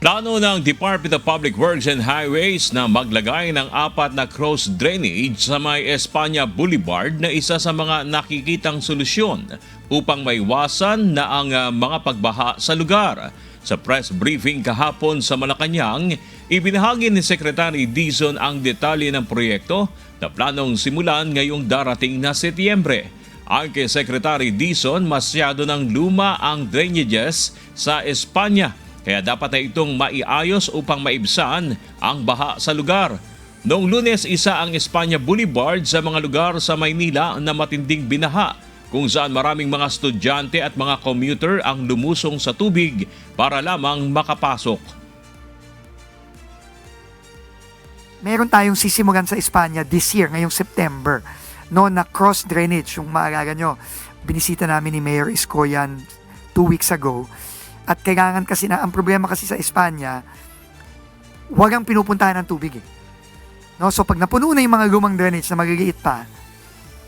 Plano ng Department of Public Works and Highways na maglagay ng 4 na cross drainage sa may Espanya Boulevard na isa sa mga nakikitang solusyon upang maiwasan na ang mga pagbaha sa lugar. Sa press briefing kahapon sa Malacanang, ibinahagi ni Secretary Dizon ang detalye ng proyekto na planong simulan ngayong darating na Setyembre. Ang kay Secretary Dizon, masyado ng luma ang drainages sa Espanya. Kaya dapat na itong maiayos upang maibsan ang baha sa lugar. Noong Lunes, isa ang Espanya Boulevard sa mga lugar sa Maynila na matinding binaha, kung saan maraming mga estudyante at mga commuter ang lumusong sa tubig para lamang makapasok. Meron tayong sisimulan sa Espanya this year, ngayong September, no, na cross drainage. Yung maalala nyo, binisita namin ni Mayor Iskoyan 2 weeks ago. At kailangan kasi na, ang problema kasi sa Espanya, walang pinupuntahan ng tubig eh. No? So pag napuno na yung mga lumang drainage na maliliit pa,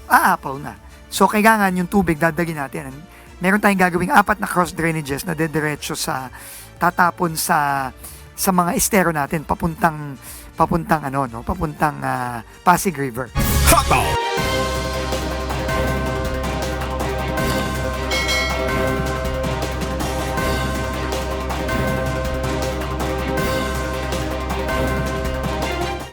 aapaw na. So kailangan yung tubig dadali natin. Meron tayong gagawing 4 na cross drainages na dediretso sa tatapon sa mga estero natin papuntang Pasig River. Hot dog!